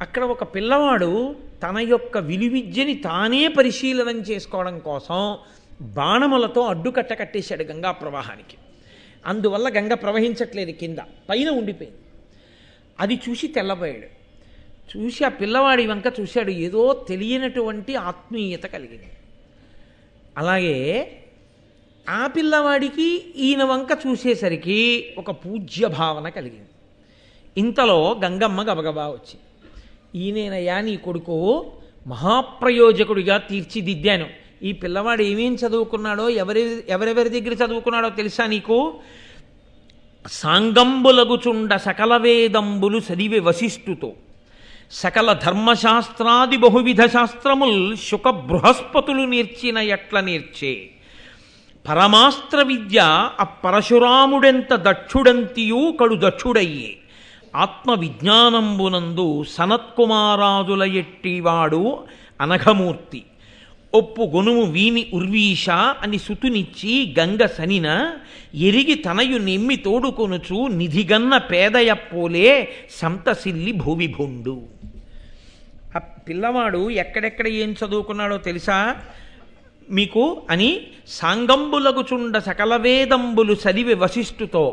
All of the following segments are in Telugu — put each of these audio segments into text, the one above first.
అక్కడ ఒక పిల్లవాడు తన యొక్క విలువిద్యని తానే పరిశీలనం చేసుకోవడం కోసం బాణములతో అడ్డుకట్ట కట్టేశాడు గంగా ప్రవాహానికి. అందువల్ల గంగ ప్రవహించట్లేదు, కింద పైన ఉండిపోయింది. అది చూసి తెల్లబోయాడు. చూసి ఆ పిల్లవాడి వంక చూశాడు, ఏదో తెలియనటువంటి ఆత్మీయత కలిగింది. అలాగే ఆ పిల్లవాడికి ఈయన వంక చూసేసరికి ఒక పూజ్య భావన కలిగింది. ఇంతలో గంగమ్మ గబగబా వచ్చి, ఈయనేనయ్యా నీ కొడుకు, మహాప్రయోజకుడిగా తీర్చిదిద్దాను. ఈ పిల్లవాడు ఏమేం చదువుకున్నాడో, ఎవరెవరి దగ్గర చదువుకున్నాడో తెలుసా నీకు? సాంగంబులగుచుండ సకల వేదంబులు చదివే వశిష్ఠుతో, సకల ధర్మశాస్త్రాది బహువిధ శాస్త్రముల్ శుక బృహస్పతులు నేర్చిన ఎట్ల నేర్చే, పరమాస్త్ర విద్య అపరశురాముడెంత దక్షుడంతియూ కడు దక్షుడయ్యే, ఆత్మవిజ్ఞానంబునందు సనత్కుమారాదుల ఎట్టివాడు అనఘమూర్తి, ఒప్పు గొనుము వీని ఉర్వీష అని సుతునిచ్చి గంగ సనిన, ఎరిగి తనయు నెమ్మి తోడుకొనుచు నిధిగన్న పేదయప్పోలే సంతసిల్లి భూవిభుండు. ఆ పిల్లవాడు ఎక్కడెక్కడ ఏం చదువుకున్నాడో తెలుసా మీకు అని, సాంగంబులగుచుండ సకల వేదంబులు చదివి వశిష్ఠుతో,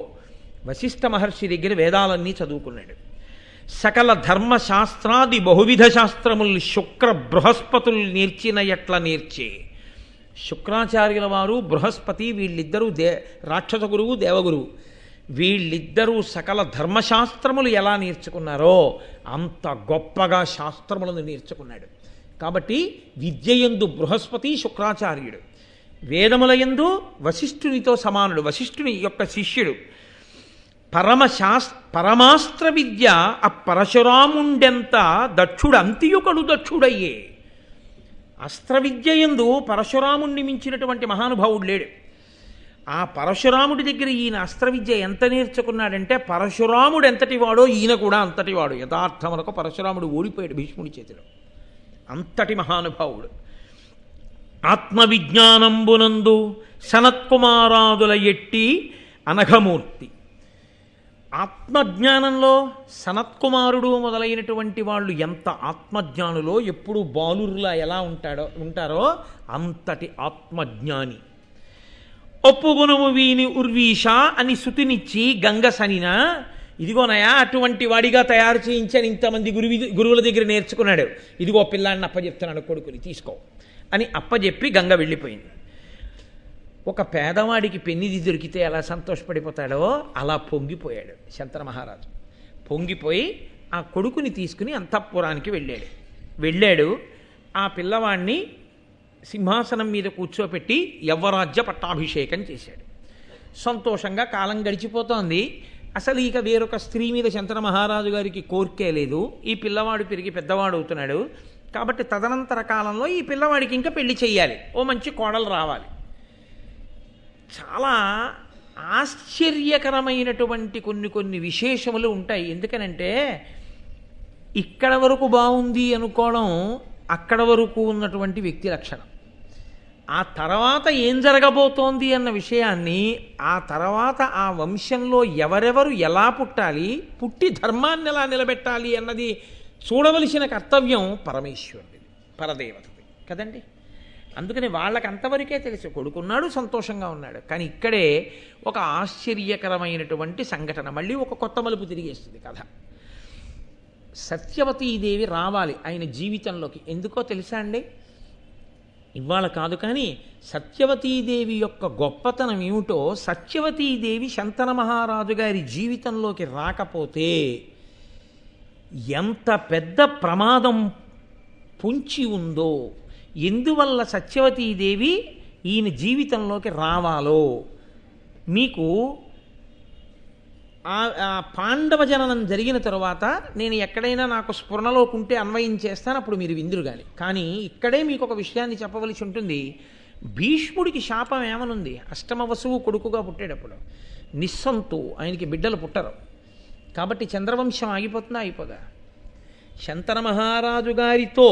వశిష్ఠ మహర్షి దగ్గర వేదాలన్నీ చదువుకున్నాడు. సకల ధర్మశాస్త్రాది బహువిధ శాస్త్రములు శుక్ర బృహస్పతులు నేర్చిన ఎట్ల నేర్చే, శుక్రాచార్యుల వారు బృహస్పతి వీళ్ళిద్దరూ రాక్షస గురువు దేవగురువు, వీళ్ళిద్దరూ సకల ధర్మశాస్త్రములు ఎలా నేర్చుకున్నారో అంత గొప్పగా శాస్త్రములను నేర్చుకున్నాడు. కాబట్టి విద్యయందు బృహస్పతి శుక్రాచార్యుడు, వేదములయందు వశిష్ఠునితో సమానుడు, వశిష్ఠుని యొక్క శిష్యుడు. పరమాస్త్ర విద్య ఆ పరశురాముండెంత దక్షుడు అంతియుకడు దక్షుడయ్యే. అస్త్ర విద్యయందు పరశురాముణ్ణి మించినటువంటి మహానుభావుడు లేడు. ఆ పరశురాముడి దగ్గర ఈయన అస్త్ర విద్య ఎంత నేర్చుకున్నాడంటే, పరశురాముడు ఎంతటి వాడో ఈయన కూడా అంతటి వాడు. యథార్థమునకు పరశురాముడు ఓడిపోయాడు భీష్ముడి చేతిలో, అంతటి మహానుభావుడు. ఆత్మవిజ్ఞానంబునందు సనత్కుమారాదుల ఎట్టి అనఘమూర్తి. ఆత్మజ్ఞానంలో సనత్కుమారుడు మొదలైనటువంటి వాళ్ళు ఎంత ఆత్మజ్ఞానులో, ఎప్పుడు బాలుర్లా ఎలా ఉంటారో అంతటి ఆత్మజ్ఞాని. ఒప్పుగుణము వీని ఉర్వీష అని సుతినిచ్చి గంగ సనిన, ఇదిగోనయా అటువంటి వాడిగా తయారు చేయించాను, ఇంతమంది గురువుల దగ్గర నేర్చుకున్నాడు, ఇదిగో పిల్లాడిని అప్పచెప్తున్నాడు, కొడుకుని తీసుకో అని అప్పచెప్పి గంగ వెళ్ళిపోయింది. ఒక పేదవాడికి పెన్నిది దొరికితే ఎలా సంతోషపడిపోతాడో అలా పొంగిపోయాడు శంతన మహారాజు. పొంగిపోయి ఆ కొడుకుని తీసుకుని అంతఃపురానికి వెళ్ళాడు. ఆ పిల్లవాడిని సింహాసనం మీద కూర్చోపెట్టి యవ్వరాజ్య పట్టాభిషేకం చేశాడు. సంతోషంగా కాలం గడిచిపోతోంది. అసలు ఇక వేరొక స్త్రీ మీద శంతన మహారాజు గారికి కోరికే లేదు. ఈ పిల్లవాడు పెరిగి పెద్దవాడు అవుతున్నాడు కాబట్టి తదనంతర కాలంలో ఈ పిల్లవాడికి ఇంకా పెళ్లి చెయ్యాలి, ఓ మంచి కోడలు రావాలి. చాలా ఆశ్చర్యకరమైనటువంటి కొన్ని విశేషములు ఉంటాయి. ఎందుకనంటే ఇక్కడ వరకు బాగుంది అనుకోవడం అక్కడ వరకు ఉన్నటువంటి వ్యక్తి లక్షణం. ఆ తర్వాత ఏం జరగబోతోంది అన్న విషయాన్ని, ఆ తర్వాత ఆ వంశంలో ఎవరెవరు ఎలా పుట్టాలి, పుట్టి ధర్మాన్ని ఎలా నిలబెట్టాలి అన్నది చూడవలసిన కర్తవ్యం పరమేశ్వరుడిది, పరదేవతది కదండి. అందుకని వాళ్ళకి అంతవరకే తెలుసు, కొడుకున్నాడు సంతోషంగా ఉన్నాడు. కానీ ఇక్కడే ఒక ఆశ్చర్యకరమైనటువంటి సంఘటన, మళ్ళీ ఒక కొత్త మలుపు తిరిగేస్తుంది కథ. సత్యవతీదేవి రావాలి ఆయన జీవితంలోకి. ఎందుకో తెలుసా అండి? ఇవాళ కాదు కానీ సత్యవతీదేవి యొక్క గొప్పతనం ఏమిటో, సత్యవతీదేవి శంతన మహారాజు గారి జీవితంలోకి రాకపోతే ఎంత పెద్ద ప్రమాదం పొంచి ఉందో, ఎందువల్ల సత్యవతీదేవి ఈయన జీవితంలోకి రావాలో మీకు పాండవ జననం జరిగిన తరువాత నేను ఎక్కడైనా నాకు స్ఫురణలోకి ఉంటే అన్వయం చేస్తాను, అప్పుడు మీరు విందురు కానీ ఇక్కడే మీకు ఒక విషయాన్ని చెప్పవలసి ఉంటుంది. భీష్ముడికి శాపం ఏమనుంది? అష్టమ వసువు కొడుకుగా పుట్టేటప్పుడు నిస్సంతు, ఆయనకి బిడ్డలు పుట్టరు. కాబట్టి చంద్రవంశం ఆగిపోతుందా? అయిపోదా? శంతన మహారాజు గారితో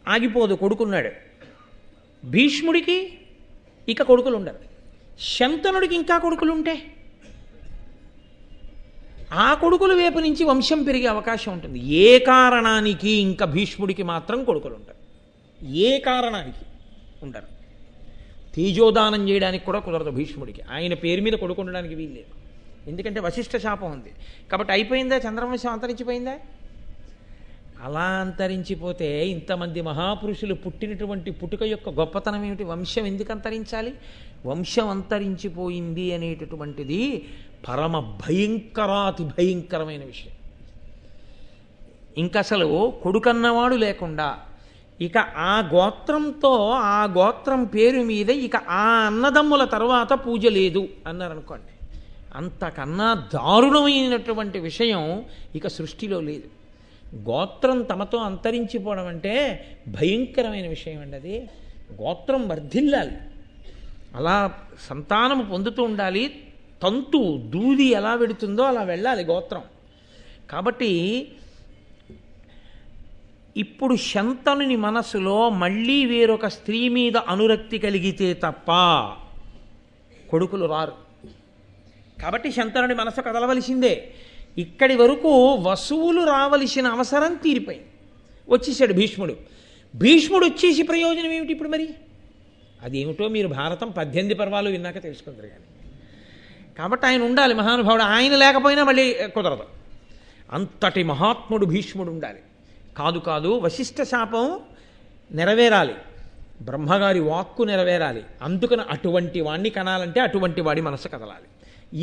ఆగిపోదు, కొడుకున్నాడు. భీష్ముడికి ఇక కొడుకులు ఉండరు. శంతనుడికి ఇంకా కొడుకులుంటే ఆ కొడుకుల వైపు నుంచి వంశం పెరిగే అవకాశం ఉంటుంది. ఏ కారణానికి ఇంకా భీష్ముడికి మాత్రం కొడుకులు ఉంటారు, ఏ కారణానికి ఉండరు. తేజోదానం చేయడానికి కూడా కుదరదు భీష్ముడికి, ఆయన పేరు మీద కొడుకు ఉండడానికి వీల్లేదు. ఎందుకంటే వశిష్ఠ శాపం ఉంది కాబట్టి. అయిపోయిందా చంద్రవంశం, అంతరించిపోయిందా? అలా అంతరించిపోతే ఇంతమంది మహాపురుషులు పుట్టినటువంటి పుట్టుక యొక్క గొప్పతనం ఏమిటి? వంశం ఎందుకు అంతరించాలి? వంశం అంతరించిపోయింది అనేటటువంటిది పరమ భయంకరాతి భయంకరమైన విషయం. ఇంకసలు కొడుకన్నవాడు లేకుండా ఇక ఆ గోత్రంతో, ఆ గోత్రం పేరు మీద ఇక ఆ అన్నదమ్ముల తర్వాత పూజ లేదు అన్నారనుకోండి, అంతకన్నా దారుణమైనటువంటి విషయం ఇక సృష్టిలో లేదు. గోత్రం తమతో అంతరించిపోవడం అంటే భయంకరమైన విషయం అండి. అది గోత్రం వర్ధిల్లాలి, అలా సంతానము పొందుతూ ఉండాలి. తంతు దూది ఎలా వెడుతుందో అలా వెళ్ళాలి గోత్రం. కాబట్టి ఇప్పుడు శంతనుని మనసులో మళ్ళీ వేరొక స్త్రీ మీద అనురక్తి కలిగితే తప్ప కొడుకులు రారు. కాబట్టి శంతనుని మనసు కదలవలసిందే. ఇక్కడి వరకు వసువులు రావలసిన అవసరం తీరిపోయింది, వచ్చేసాడు భీష్ముడు. భీష్ముడు వచ్చేసి ప్రయోజనం ఏమిటి ఇప్పుడు? మరి అదేమిటో మీరు భారతం 18 పర్వాలు విన్నాక తెలుసుకుంటారు. కానీ కాబట్టి ఆయన ఉండాలి మహానుభావుడు. ఆయన లేకపోయినా మళ్ళీ కుదరదు. అంతటి మహాత్ముడు భీష్ముడు ఉండాలి. కాదు కాదు, వశిష్ఠ శాపం నెరవేరాలి, బ్రహ్మగారి వాక్కు నెరవేరాలి. అందుకని అటువంటి వాణ్ణి కనాలంటే అటువంటి వాడి మనసు కదలాలి.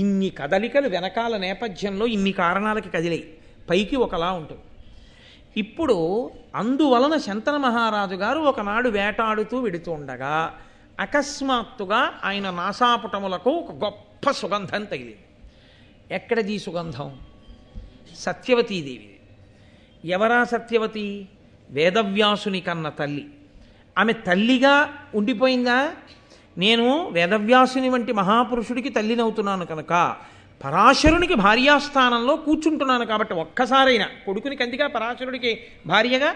ఇన్ని కదలికలు వెనకాల నేపథ్యంలో ఇన్ని కారణాలకి కదిలాయి, పైకి ఒకలా ఉంటుంది. ఇప్పుడు అందువలన శంతన మహారాజు గారు ఒకనాడు వేటాడుతూ వెడుతూ ఉండగా అకస్మాత్తుగా ఆయన నాసాపుటములకు ఒక గొప్ప సుగంధం తగిలింది. ఎక్కడిది సుగంధం? సత్యవతీదేవిది. ఎవరా సత్యవతి? వేదవ్యాసుని కన్న తల్లి. ఆమె తల్లిగా ఉండిపోయిందా? నేను వేదవ్యాసుని వంటి మహాపురుషుడికి తల్లినవుతున్నాను కనుక పరాశరునికి భార్యాస్థానంలో కూర్చుంటున్నాను కాబట్టి ఒక్కసారైనా కొడుకుని కందిగా పరాశరుడికి భార్యగా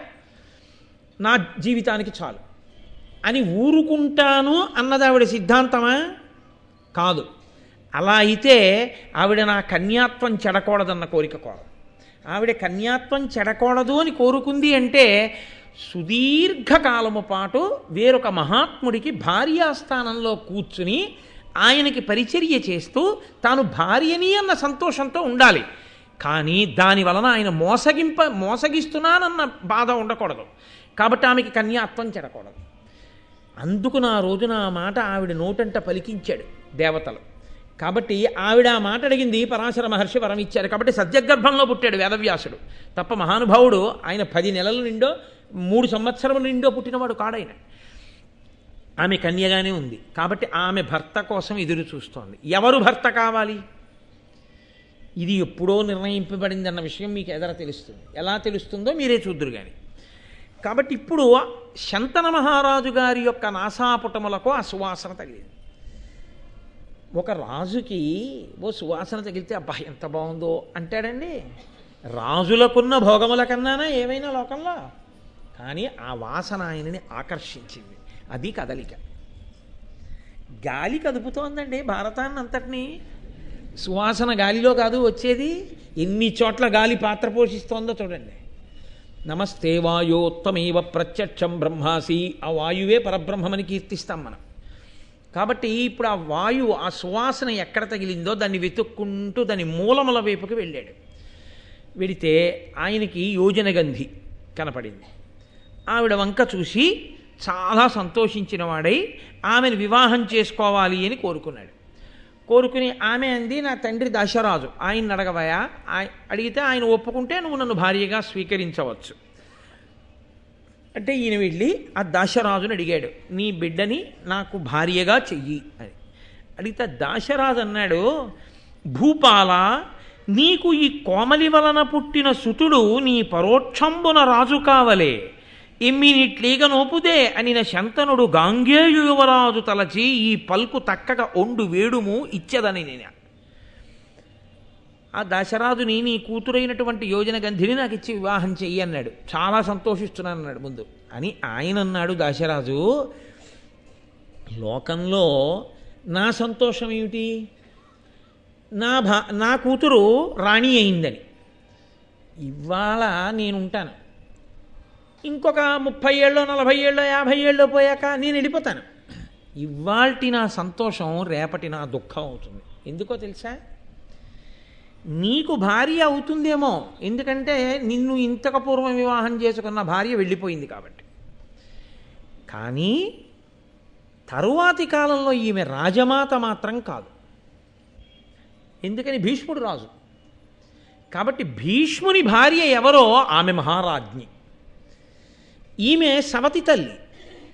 నా జీవితానికి చాలు అని ఊరుకుంటాను అన్నది ఆవిడ సిద్ధాంతమా? కాదు. అలా అయితే ఆవిడ నా కన్యాత్వం చెడకూడదన్న కోరిక కోరదు. ఆవిడ కన్యాత్వం చెడకూడదు అని కోరుకుంది అంటే సుదీర్ఘకాలము పాటు వేరొక మహాత్ముడికి భార్యాస్థానంలో కూర్చుని ఆయనకి పరిచర్య చేస్తూ తాను భార్యని అన్న సంతోషంతో ఉండాలి. కానీ దాని వలన ఆయన మోసగిస్తున్నానన్న బాధ ఉండకూడదు. కాబట్టి ఆమెకి కన్యాత్వం చెడకూడదు. అందుకు నా రోజున ఆ మాట ఆవిడ నోటంట పలికించాడు దేవతలు. కాబట్టి ఆవిడ ఆ మాట అడిగింది, పరాశర మహర్షి వరం ఇచ్చారు. కాబట్టి సత్యగర్భంలో పుట్టాడు వేదవ్యాసుడు తప్ప మహానుభావుడు ఆయన 10 నెలల నిండో 3 సంవత్సరముల నిండో పుట్టినవాడు కాడాయన. ఆమె కన్యగానే ఉంది కాబట్టి ఆమె భర్త కోసం ఎదురు చూస్తోంది. ఎవరు భర్త కావాలి? ఇది ఎప్పుడో నిర్ణయింపబడింది అన్న విషయం మీకు ఎదర తెలుస్తుంది. ఎలా తెలుస్తుందో మీరే చూద్దురు కానీ. కాబట్టి ఇప్పుడు శంతన మహారాజు గారి యొక్క నాసాపుటములకు ఆ సువాసన తగిలింది. ఒక రాజుకి ఓ సువాసన తగిలితే అబ్బా ఎంత బాగుందో అంటాడండి. రాజులకున్న భోగముల కన్నానా ఏమైనా లోకంలో? కానీ ఆ వాసన ఆయనని ఆకర్షించింది. అది కదలిక. గాలి కదుపుతోందండి భారతాన్ని అంతటినీ. సువాసన గాలిలో కాదు వచ్చేది. ఎన్ని చోట్ల గాలి పాత్ర పోషిస్తోందో చూడండి. నమస్తే వాయోత్తమేవ ప్రత్యక్షం బ్రహ్మాసి. ఆ వాయువే పరబ్రహ్మమని కీర్తిస్తాం మనం. కాబట్టి ఇప్పుడు ఆ వాయువు, ఆ సువాసన ఎక్కడ తగిలిందో దాన్ని వెతుక్కుంటూ దాని మూలముల వైపుకి వెళ్ళాడు. వెడితే ఆయనకి యోజనగంధి కనపడింది. ఆవిడ వంక చూసి చాలా సంతోషించిన వాడై ఆమెను వివాహం చేసుకోవాలి అని కోరుకున్నాడు. కోరుకుని ఆమె అంది, నా తండ్రి దశరాజు, ఆయన అడగవయా? అడిగితే ఆయన ఒప్పుకుంటే నువ్వు నన్ను భార్యగా స్వీకరించవచ్చు అంటే ఈయన వెళ్ళి ఆ దాశరాజుని అడిగాడు, నీ బిడ్డని నాకు భార్యగా చెయ్యి అని. అడిగితే దాశరాజు అన్నాడు, భూపాల, నీకు ఈ కోమలి వలన పుట్టిన సుతుడు నీ పరోక్షంబున రాజు కావలే. ఎమ్మినిట్లీగ నోపుదే అనిన శంతనుడు గాంగేయు యువరాజు తలచి ఈ పల్కు తక్కగా ఒండు వేడుము ఇచ్చదని నేను. ఆ దశరాజుని నీ కూతురైనటువంటి యోజనగంధిని నాకు ఇచ్చి వివాహం చెయ్యి అన్నాడు. చాలా సంతోషిస్తున్నాను అన్నాడు ముందు. అని ఆయన అన్నాడు దశరాజు, లోకంలో నా సంతోషం ఏమిటి? నా కూతురు రాణి అయిందని. ఇవాళ నేనుంటాను, ఇంకొక 30 ఏళ్ళో 40 ఏళ్ళో 50 ఏళ్ళో పోయాక నేను వెళ్ళిపోతాను. ఇవాల్టి నా సంతోషం రేపటి నా దుఃఖం అవుతుంది. ఎందుకో తెలుసా? నీకు భార్య అవుతుందేమో, ఎందుకంటే నిన్ను ఇంతకు పూర్వం వివాహం చేసుకున్న భార్య వెళ్ళిపోయింది కాబట్టి. కానీ తరువాతి కాలంలో ఈమె రాజమాత మాత్రం కాదు. ఎందుకని? భీష్ముడు రాజు కాబట్టి. భీష్ముని భార్య ఎవరో ఆమె మహారాజ్ఞి. ఈమె సవతి తల్లి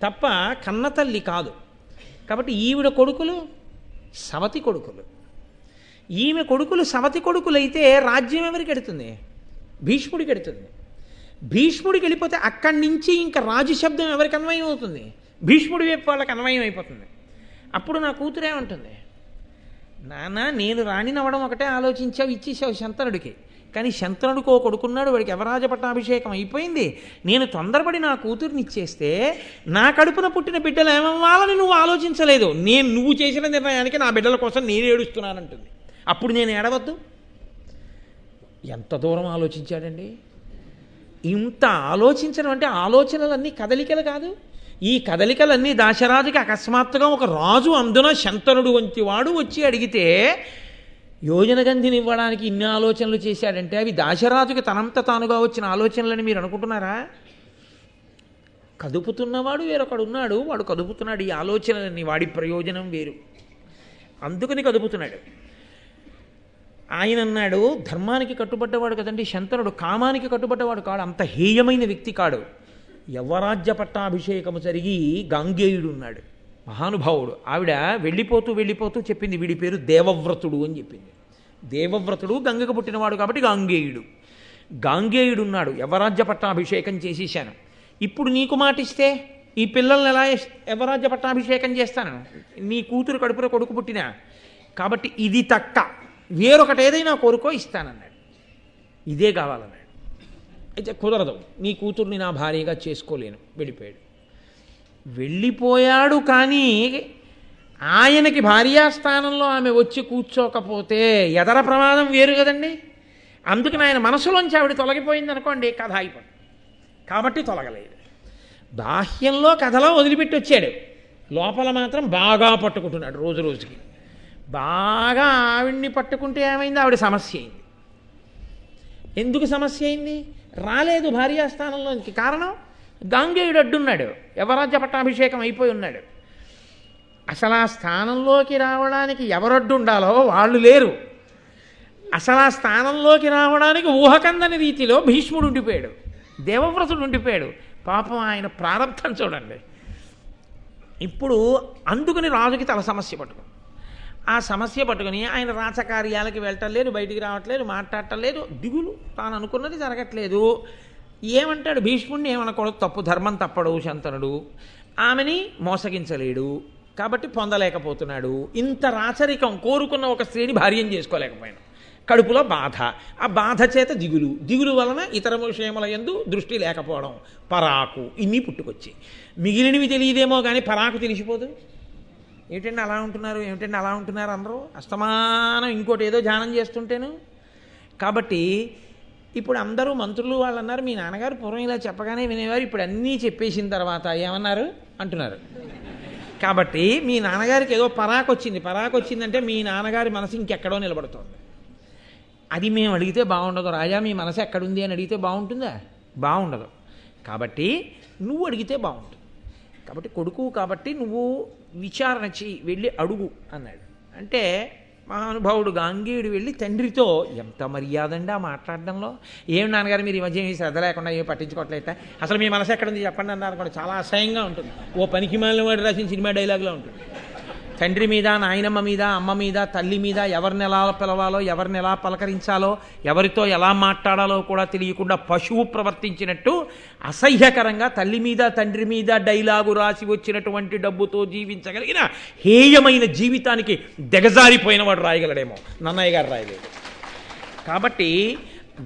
తప్ప కన్న తల్లి కాదు. కాబట్టి ఈవిడ కొడుకులు సవతి కొడుకులు. ఈమె కొడుకులు సవతి కొడుకులైతే రాజ్యం ఎవరికి ఎడుతుంది? భీష్ముడికి ఎడుతుంది. భీష్ముడికి వెళ్ళిపోతే అక్కడి నుంచి ఇంకా రాజు శబ్దం ఎవరికి అన్వయం అవుతుంది? భీష్ముడి వైపు వాళ్ళకి అన్వయం అయిపోతుంది. అప్పుడు నా కూతురేమంటుంది? నాన్న, నేను రాణినవ్వడం ఒకటే ఆలోచించావు, ఇచ్చేసావు శంతనుడికి. కానీ శంతనుడికి ఓ కొడుకున్నాడు, వాడికి యవరాజ పట్టాభిషేకం అయిపోయింది. నేను తొందరపడి నా కూతుర్ని ఇచ్చేస్తే నా కడుపున పుట్టిన బిడ్డలు ఏమవ్వాలని నువ్వు ఆలోచించలేదు. నువ్వు చేసిన నిర్ణయానికి నా బిడ్డల కోసం నేను ఏడుస్తున్నానంటుంది. అప్పుడు నేను ఏడవద్దు? ఎంత దూరం ఆలోచించాడండి! ఇంత ఆలోచించడం అంటే ఆలోచనలన్నీ కదలికలు కాదు. ఈ కదలికలన్నీ దాశరాజుకి అకస్మాత్తుగా ఒక రాజు, అందున శంతనుడు వంటి వాడు వచ్చి అడిగితే యోజనగంధిని ఇవ్వడానికి ఇన్ని ఆలోచనలు చేశాడంటే అవి దాశరాజుకి తనంత తానుగా వచ్చిన ఆలోచనలని మీరు అనుకుంటున్నారా? కదుపుతున్నవాడు వేరొకడు ఉన్నాడు, వాడు కదుపుతున్నాడు ఈ ఆలోచనలన్నీ. వాడి ప్రయోజనం వేరు, అందుకని కదుపుతున్నాడు. ఆయన అన్నాడు, ధర్మానికి కట్టుబడ్డవాడు కదండి శంతనుడు, కామానికి కట్టుబడ్డవాడు కాడు, అంత హేయమైన వ్యక్తి కాడు. యవరాజ్య పట్టాభిషేకము జరిగి గాంగేయుడు ఉన్నాడు, మహానుభావుడు. ఆవిడ వెళ్ళిపోతూ చెప్పింది, వీడి పేరు దేవవ్రతుడు అని చెప్పింది. దేవవ్రతుడు గంగకు పుట్టినవాడు కాబట్టి గాంగేయుడు ఉన్నాడు. యవరాజ్య పట్టాభిషేకం చేసేసాను. ఇప్పుడు నీకు మాటిస్తే ఈ పిల్లల్ని ఎలా యవరాజ్య పట్టాభిషేకం చేస్తాను? నీ కూతురు కడుపులో కొడుకు పుట్టినా కాబట్టి ఇది తక్క, వేరొకటి ఏదైనా కోరుకో ఇస్తానన్నాడు. ఇదే కావాలన్నాడు. అయితే కుదరదు, నీ కూతుర్ని నా భార్యగా చేసుకోలేను. వెళ్ళిపోయాడు. కానీ ఆయనకి భార్యాస్థానంలో ఆమె వచ్చి కూర్చోకపోతే ఎదర ప్రమాదం వేరు కదండి. అందుకని ఆయన మనసులోంచి ఆవిడ తొలగిపోయింది అనుకోండి, కథ అయిపోయింది. కాబట్టి తొలగలేదు. బాహ్యంలో కథలో వదిలిపెట్టి వచ్చాడు, లోపల మాత్రం బాగా పట్టుకుంటున్నాడు. రోజుకి బాగా ఆవిడ్ని పట్టుకుంటే ఏమైంది? ఆవిడ సమస్య అయింది. ఎందుకు సమస్య అయింది? రాలేదు భార్యాస్థానంలోనికి. కారణం గాంగేయుడు అడ్డున్నాడు, యవరాజ్య పట్టాభిషేకం అయిపోయి ఉన్నాడు. అసలు ఆ స్థానంలోకి రావడానికి ఎవరడ్డు ఉండాలో వాళ్ళు లేరు. అసలు ఆ స్థానంలోకి రావడానికి ఊహకందని రీతిలో భీష్ముడు ఉండిపోయాడు, దేవవ్రతుడు ఉండిపోయాడు. పాపం ఆయన ప్రారంభం చూడండి. ఇప్పుడు అందుకని రాజుకి తల సమస్య పట్టుకుంది. ఆ సమస్య పట్టుకుని ఆయన రాచకార్యాలకి వెళ్ళటం లేదు, బయటికి రావట్లేదు, మాట్లాడటం లేదు, దిగులు, తాను అనుకున్నది జరగట్లేదు. ఏమంటాడు? భీష్ముడిని ఏమనకూడదు, తప్పు, ధర్మం తప్పడు శంతనుడు. ఆమెని మోసగించలేడు కాబట్టి పొందలేకపోతున్నాడు. ఇంత రాచరికం కోరుకున్న ఒక స్త్రీని భార్యం చేసుకోలేకపోయాను. కడుపులో బాధ, ఆ బాధ చేత దిగులు వలన ఇతర విషయముల యందు దృష్టి లేకపోవడం, పరాకు, ఇన్ని పుట్టుకొచ్చి. మిగిలినవి తెలియదేమో కానీ పరాకు తెలిసిపోదు. ఏమిటండి అలా ఉంటున్నారు అందరూ అస్తమానం ఇంకోటి ఏదో ధ్యానం చేస్తుంటేను. కాబట్టి ఇప్పుడు అందరూ మంత్రులు వాళ్ళు అన్నారు, మీ నాన్నగారు పూర్వం ఇలా చెప్పగానే వినేవారు, ఇప్పుడు అన్నీ చెప్పేసిన తర్వాత ఏమన్నారు అంటున్నారు. కాబట్టి మీ నాన్నగారికి ఏదో పరాకు వచ్చిందంటే మీ నాన్నగారి మనసు ఇంకెక్కడో నిలబడుతోంది. అది మేము అడిగితే బాగుండదు. రాజా, మీ మనసు ఎక్కడుంది అని అడిగితే బాగుంటుందా? బాగుండదు. కాబట్టి నువ్వు అడిగితే బాగుంటుంది. కాబట్టి కొడుకు కాబట్టి నువ్వు విచారణ చెయ్యి, వెళ్ళి అడుగు అన్నాడు. అంటే మహానుభావుడు గాంగేయుడు వెళ్ళి తండ్రితో, ఎంత మర్యాద అండి ఆ మాట్లాడడంలో. ఏమి నాన్నగారు మీరు ఈ మధ్య ఏమి శ్రద్ధ లేకుండా ఏమి పట్టించుకోవట్లేట, అసలు మీ మనసు ఎక్కడుంది చెప్పండి అన్నారు కూడా. చాలా అసహ్యంగా ఉంటుంది. ఓ పనికి మాలిన వాడు రాసిన సినిమా డైలాగ్లో ఉంటుంది. తండ్రి మీద, నాయనమ్మ మీద, అమ్మ మీద, తల్లి మీద ఎవరిని ఎలా పిలవాలో, ఎవరిని ఎలా పలకరించాలో, ఎవరితో ఎలా మాట్లాడాలో కూడా తెలియకుండా పశువు ప్రవర్తించినట్టు అసహ్యకరంగా తల్లి మీద, తండ్రి మీద డైలాగు రాసి వచ్చినటువంటి డబ్బుతో జీవించగలిగిన హేయమైన జీవితానికి దిగజారిపోయిన వాడు రాయగలడేమో, నన్నయ్య గారు రాయలేదు. కాబట్టి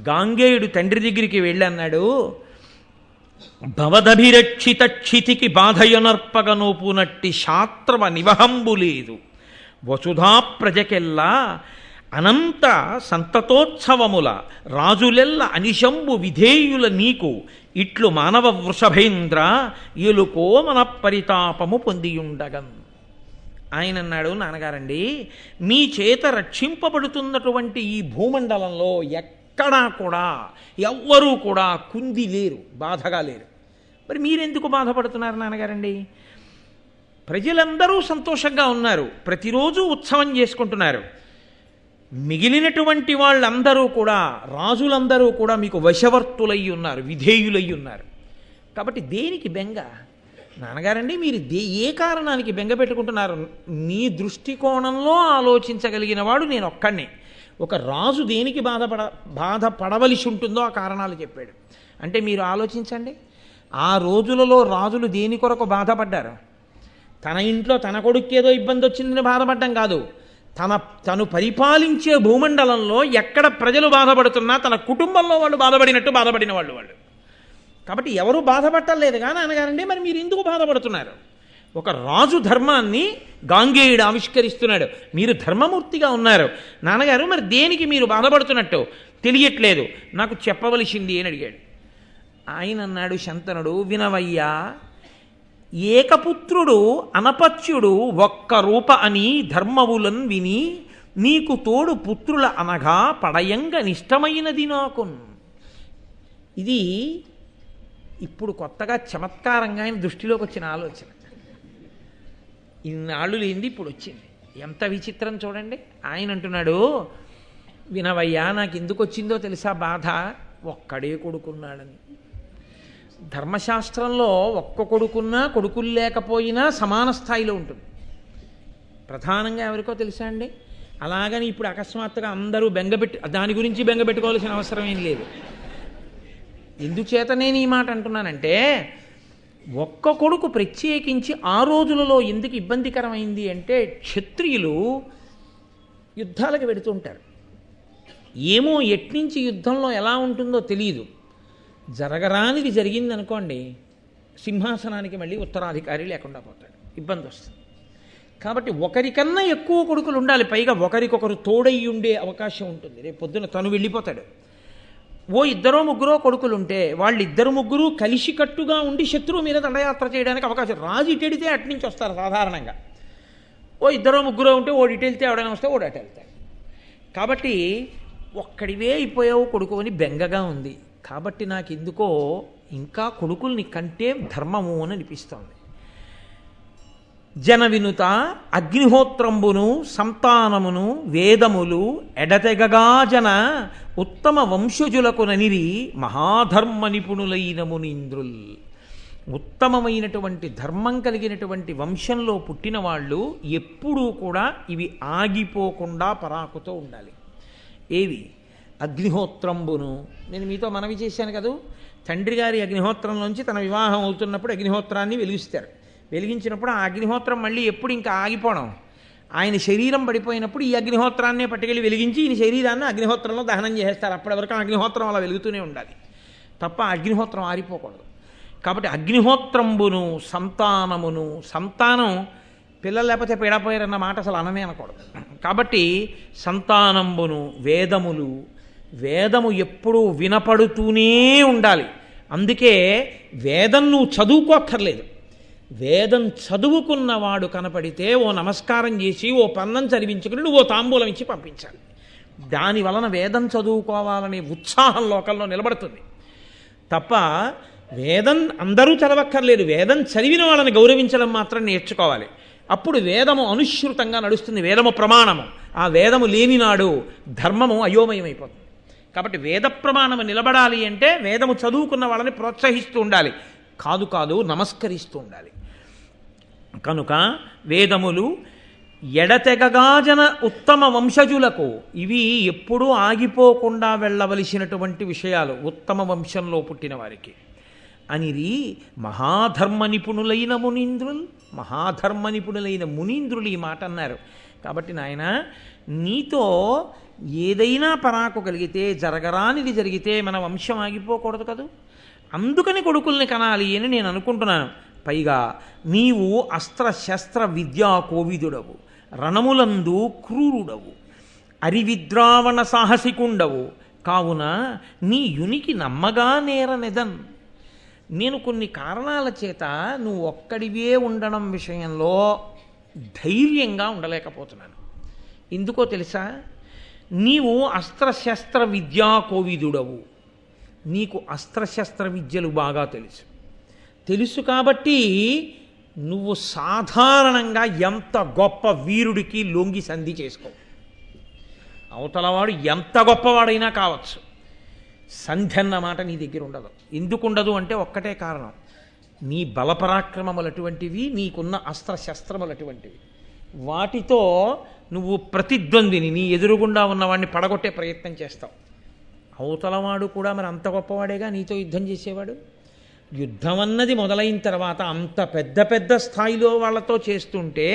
గాంగేయుడు తండ్రి దగ్గరికి వెళ్ళి అన్నాడు, భవదభిరక్షిత క్షితికి బాధయొనర్పగనోపునట్టి శాస్త్రవ నివహంబు లేదు, వసుధా ప్రజకెల్లా అనంత సంతతోత్సవముల రాజులెల్ల అనిశంబు విధేయుల నీకు ఇట్లు మానవ వృషభేంద్ర ఎలుకో మన పరితాపము పొందియుండగన్. ఆయన అన్నాడు, నాన్నగారండి, మీ చేత రక్షింపబడుతున్నటువంటి ఈ భూమండలంలో ఎక్కడా కూడా ఎవ్వరూ కూడా కుంది లేరు, బాధగా లేరు. మరి మీరెందుకు బాధపడుతున్నారు నాన్నగారండి? ప్రజలందరూ సంతోషంగా ఉన్నారు, ప్రతిరోజు ఉత్సవం చేసుకుంటున్నారు. మిగిలినటువంటి వాళ్ళందరూ కూడా, రాజులందరూ కూడా మీకు వశవర్తులై ఉన్నారు, విధేయులై ఉన్నారు. కాబట్టి దేనికి బెంగ నాన్నగారండి? మీరు ఏ కారణానికి బెంగ పెట్టుకుంటున్నారు? మీ దృష్టికోణంలో ఆలోచించగలిగిన వాడు నేను ఒక్కడినే. ఒక రాజు దేనికి బాధపడవలసి ఉంటుందో ఆ కారణాలు చెప్పాడు. అంటే మీరు ఆలోచించండి, ఆ రోజులలో రాజులు దేని కొరకు బాధపడ్డారు? తన ఇంట్లో తన కొడుకు ఏదో ఇబ్బంది వచ్చిందని బాధపడ్డం కాదు, తను పరిపాలించే భూమండలంలో ఎక్కడ ప్రజలు బాధపడుతున్నా తన కుటుంబంలో వాళ్ళు బాధపడినట్టు బాధపడిన వాళ్ళు. కాబట్టి ఎవరు బాధపట్టలేదు కానీ నాన్నగారండి, మరి మీరు ఎందుకు బాధపడుతున్నారు? ఒక రాజు ధర్మాన్ని గాంగేయుడు ఆవిష్కరిస్తున్నాడు, మీరు ధర్మమూర్తిగా ఉన్నారు. నాన్నగారు, మరి దేనికి మీరు బాధపడుతున్నట్టు తెలియట్లేదు, నాకు చెప్పవలసింది అని అడిగాడు. ఆయన అన్నాడు, శంతనుడు, వినవయ్యా, ఏకపుత్రుడు అనపత్యుడు ఒక్క రూప అని ధర్మవులన్ విని నీకు తోడు పుత్రుల అనగా పడయంగ నిష్టమైనది నాకు. ఇది ఇప్పుడు కొత్తగా చమత్కారంగా ఆయన దృష్టిలోకి వచ్చిన ఆలోచన. ఇన్నాళ్ళు లేనిది ఇప్పుడు వచ్చింది. ఎంత విచిత్రం చూడండి. ఆయన అంటున్నాడు, వినవయ్యా, నాకు ఎందుకు వచ్చిందో తెలుసా బాధ? ఒక్కడే కొడుకున్నాడని. ధర్మశాస్త్రంలో ఒక్క కొడుకున్నా కొడుకులు లేకపోయినా సమాన స్థాయిలో ఉంటుంది. ప్రధానంగా ఎవరికో తెలుసా అండి? అలాగని ఇప్పుడు అకస్మాత్తుగా అందరూ దాని గురించి బెంగపెట్టుకోవాల్సిన అవసరం ఏం లేదు. ఎందుచేత నేను ఈ మాట అంటున్నానంటే, ఒక్క కొడుకు ప్రత్యేకించి ఆ రోజులలో ఎందుకు ఇబ్బందికరమైంది అంటే, క్షత్రియులు యుద్ధాలకు వెడుతుంటారు. ఏమో ఎట్నుంచి యుద్ధంలో ఎలా ఉంటుందో తెలియదు. జరగరానిది జరిగిందనుకోండి, సింహాసనానికి మళ్ళీ ఉత్తరాధికారి లేకుండా పోతాడు, ఇబ్బంది వస్తుంది. కాబట్టి ఒకరికన్నా ఎక్కువ కొడుకులు ఉండాలి, పైగా ఒకరికొకరు తోడై ఉండే అవకాశం ఉంటుంది. రేపు పొద్దున తను వెళ్ళిపోతాడు. ఓ ఇద్దరో ముగ్గురో కొడుకులుంటే వాళ్ళిద్దరు ముగ్గురు కలిసికట్టుగా ఉండి శత్రువు మీద దండయాత్ర చేయడానికి అవకాశం. రాజు ఇటెడితే అట్నుంచి వస్తారు సాధారణంగా. ఓ ఇద్దరో ముగ్గురో ఉంటే ఓడి ఇటు వెళ్తే ఎవడైనా వస్తే ఓడి అటు వెళ్తాడు. కాబట్టి ఒక్కడివే అయిపోయావు కొడుకు అని బెంగగా ఉంది. కాబట్టి నాకు ఎందుకో ఇంకా కొడుకుల్ని కంటే ధర్మము అని అనిపిస్తోంది. జన వినుత అగ్నిహోత్రంబును సంతానమును వేదములు ఎడతెగగా జన ఉత్తమ వంశజులకు ననిరి మహాధర్మ నిపుణులైన మునీంద్రుల్. ఉత్తమమైనటువంటి ధర్మం కలిగినటువంటి వంశంలో పుట్టిన వాళ్ళు ఎప్పుడూ కూడా ఇవి ఆగిపోకుండా పరాకుతో ఉండాలి. ఏవి? అగ్నిహోత్రంబును. నేను మీతో మనవి చేశాను కదూ, తండ్రి గారి అగ్నిహోత్రంలోంచి తన వివాహం అవుతున్నప్పుడు అగ్నిహోత్రాన్ని వెలిగిస్తారు. వెలిగించినప్పుడు ఆ అగ్నిహోత్రం మళ్ళీ ఎప్పుడు ఇంకా ఆగిపోవడం, ఆయన శరీరం పడిపోయినప్పుడు ఈ అగ్నిహోత్రాన్నే పట్టుకెళ్ళి వెలిగించి ఈయన శరీరాన్ని అగ్నిహోత్రంలో దహనం చేసేస్తారు. అప్పటి వరకు అగ్నిహోత్రం అలా వెలుగుతూనే ఉండాలి తప్ప అగ్నిహోత్రం ఆరిపోకూడదు. కాబట్టి అగ్నిహోత్రంబును సంతానమును, సంతానం పిల్లలు లేకపోతే పీడపోయారన్న మాట అసలు అననే అనకూడదు. కాబట్టి సంతానంబును వేదములు, వేదము ఎప్పుడూ వినపడుతూనే ఉండాలి. అందుకే వేదం నువ్వు చదువుకోక్కర్లేదు, వేదం చదువుకున్నవాడు కనపడితే ఓ నమస్కారం చేసి ఓ పన్నం చదివించుకుని నువ్వు ఓ తాంబూలం ఇచ్చి పంపించాలి. దాని వలన వేదం చదువుకోవాలనే ఉత్సాహం లోకంలో నిలబడుతుంది తప్ప వేదం అందరూ చదవక్కర్లేదు. వేదం చదివిన వాళ్ళని గౌరవించడం మాత్రం నేర్చుకోవాలి. అప్పుడు వేదము అనుశ్రుతంగా నడుస్తుంది, వేదము ప్రమాణము. ఆ వేదము లేనినాడు ధర్మము అయోమయమైపోతుంది. కాబట్టి వేద ప్రమాణము నిలబడాలి అంటే వేదము చదువుకున్న వాళ్ళని ప్రోత్సహిస్తూ ఉండాలి, కాదు నమస్కరిస్తూ ఉండాలి. కనుక వేదములు ఎడతెగగాజన ఉత్తమ వంశజులకు, ఇవి ఎప్పుడూ ఆగిపోకుండా వెళ్ళవలసినటువంటి విషయాలు ఉత్తమ వంశంలో పుట్టిన వారికి. అనిరి మహాధర్మ నిపుణులైన మునీంద్రులు, మహాధర్మ నిపుణులైన మునీంద్రులు ఈ మాట అన్నారు. కాబట్టి నాయన, నీతో ఏదైనా పరాకు కలిగితే, జరగరానిది జరిగితే మన వంశం ఆగిపోకూడదు కదూ. అందుకని కొడుకుల్ని కనాలి అని నేను అనుకుంటున్నాను. పైగా నీవు అస్త్ర శస్త్ర విద్యా కోవిదుడవు, రణములందు క్రూరుడవు, అరివిద్రావణ సాహసికుండవు కావున నీ యునికి నమ్మగా నేరనెదన్. నేను కొన్ని కారణాల చేత నువ్వు ఒక్కడివే ఉండడం విషయంలో ధైర్యంగా ఉండలేకపోతున్నాను. ఎందుకో తెలుసా? నీవు అస్త్రశస్త్ర విద్యా కోవిదుడవు. నీకు అస్త్రశస్త్ర విద్యలు బాగా తెలుసు కాబట్టి నువ్వు సాధారణంగా ఎంత గొప్ప వీరుడికి లొంగి సంధి చేసుకో. అవతలవాడు ఎంత గొప్పవాడైనా కావచ్చు, సంధి అన్న మాట నీ దగ్గర ఉండదు. ఎందుకు ఉండదు అంటే ఒక్కటే కారణం, నీ బలపరాక్రమములు అటువంటివి, నీకున్న అస్త్రశస్త్రములు అటువంటివి. వాటితో నువ్వు ప్రతిద్వందిని, నీ ఎదురుగుండా ఉన్నవాడిని పడగొట్టే ప్రయత్నం చేస్తావు. అవతలవాడు కూడా మరి అంత గొప్పవాడేగా నీతో యుద్ధం చేసేవాడు. యుద్ధం అన్నది మొదలైన తర్వాత అంత పెద్ద పెద్ద స్థాయిలో వాళ్ళతో చేస్తుంటే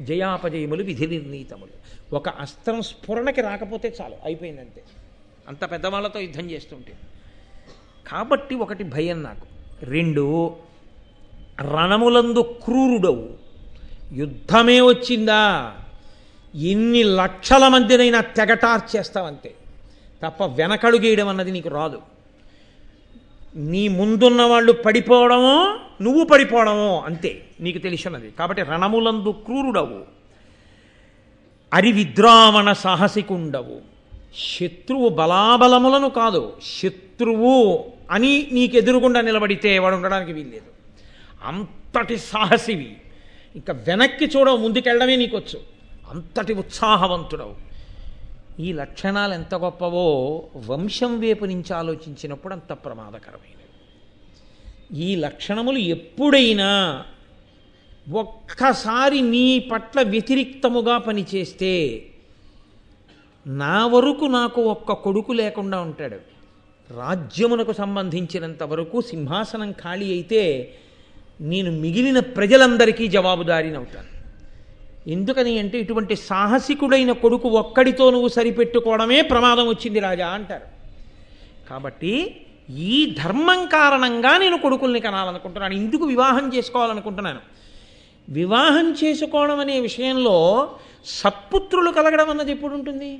జయాపజయములు విధి నిర్ణీతములు. ఒక అస్త్రం స్ఫురణకి రాకపోతే చాలు, అయిపోయిందంతే, అంత పెద్దవాళ్ళతో యుద్ధం చేస్తుంటే. కాబట్టి ఒకటి భయం నాకు. 2, రణములందు క్రూరుడవు. యుద్ధమే వచ్చిందా ఎన్ని లక్షల మందినైనా తెగటార్చేస్తావంతే తప్ప వెనకడుగేయడం అన్నది నీకు రాదు. నీ ముందున్న వాళ్ళు పడిపోవడమో నువ్వు పడిపోవడమో అంతే నీకు తెలిసినది. కాబట్టి రణములందు క్రూరుడవు, అరివిద్రావణ సాహసికుండవు. శత్రువు బలాబలములను కాదు, శత్రువు అని నీకెదురుగుండా నిలబడితే వాడు ఉండడానికి వీల్లేదు. అంతటి సాహసివి, ఇంకా వెనక్కి చూడవు, ముందుకెళ్ళడమే నీకొచ్చు, అంతటి ఉత్సాహవంతుడవు. ఈ లక్షణాలు ఎంత గొప్పవో వంశం వైపు నుంచి ఆలోచించినప్పుడు అంత ప్రమాదకరమైనవి. ఈ లక్షణములు ఎప్పుడైనా ఒక్కసారి నీ పట్ల వ్యతిరిక్తముగా పనిచేస్తే, నా వరకు నాకు ఒక్క కొడుకు లేకుండా ఉంటాడు, రాజ్యమునకు సంబంధించినంత వరకు సింహాసనం ఖాళీ అయితే నేను మిగిలిన ప్రజలందరికీ జవాబుదారీనవుతాను. ఎందుకని అంటే ఇటువంటి సాహసికుడైన కొడుకు ఒక్కడితో నువ్వు సరిపెట్టుకోవడమే ప్రమాదం వచ్చింది రాజా అంటారు. కాబట్టి ఈ ధర్మం కారణంగా నేను కొడుకుల్ని కనాలనుకుంటున్నాను, ఇందుకు వివాహం చేసుకోవాలనుకుంటున్నాను. వివాహం చేసుకోవడం అనే విషయంలో సత్పుత్రులు కలగడం అన్నది ఎప్పుడు ఉంటుంది?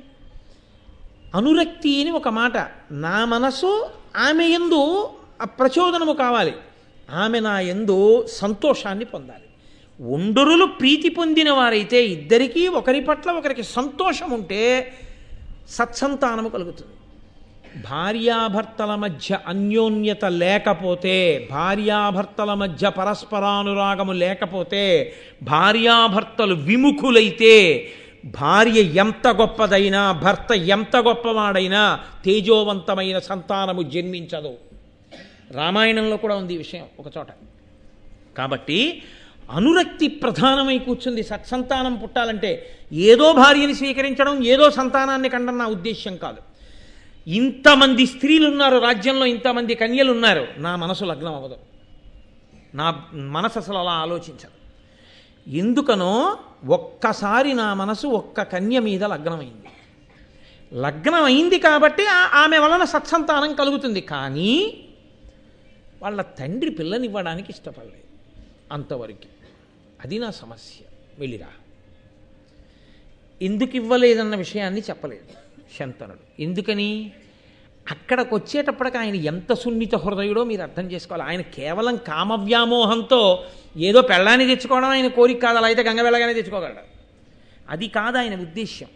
అనురక్తి అని ఒక మాట. నా మనసు ఆమె యందు ప్రచోదనము కావాలి, ఆమె నా యందు సంతోషాన్ని పొందాలి. ఒండరులు ప్రీతి పొందిన వారైతే ఇద్దరికీ ఒకరి పట్ల ఒకరికి సంతోషం ఉంటే సత్సంతానము కలుగుతుంది. భార్యాభర్తల మధ్య అన్యోన్యత లేకపోతే, భార్యాభర్తల మధ్య పరస్పరానురాగము లేకపోతే, భార్యాభర్తలు విముఖులైతే భార్య ఎంత గొప్పదైనా భర్త ఎంత గొప్పవాడైనా తేజోవంతమైన సంతానము జన్మించదు. రామాయణంలో కూడా ఉంది ఈ విషయం ఒక చోట. కాబట్టి అనురక్తి ప్రధానమై కూర్చుంది. సత్సంతానం పుట్టాలంటే ఏదో భార్యని స్వీకరించడం, ఏదో సంతానాన్ని కండం నా ఉద్దేశ్యం కాదు. ఇంతమంది స్త్రీలు ఉన్నారు రాజ్యంలో, ఇంతమంది కన్యలు ఉన్నారు, నా మనసు లగ్నం అవ్వదు, నా మనసు అసలు అలా ఆలోచించదు. ఎందుకనో ఒక్కసారి నా మనసు ఒక్క కన్య మీద లగ్నమైంది. లగ్నం అయింది కాబట్టి ఆమె వలన సత్సంతానం కలుగుతుంది. కానీ వాళ్ళ తండ్రి పిల్లనివ్వడానికి ఇష్టపడలేదు అంతవరకు. అది నా సమస్య. వెళ్ళిరా. ఎందుకు ఇవ్వలేదన్న విషయాన్ని చెప్పలేదు శంతనుడు. ఎందుకని? అక్కడికి వచ్చేటప్పటికి ఆయన ఎంత సున్నిత హృదయుడో మీరు అర్థం చేసుకోవాలి. ఆయన కేవలం కామవ్యామోహంతో ఏదో పెళ్ళాన్ని తెచ్చుకోవడం ఆయన కోరిక కాదు, అలా అయితే గంగ వెళ్ళగానే తెచ్చుకోగలడు. అది కాదు ఆయన ఉద్దేశ్యం.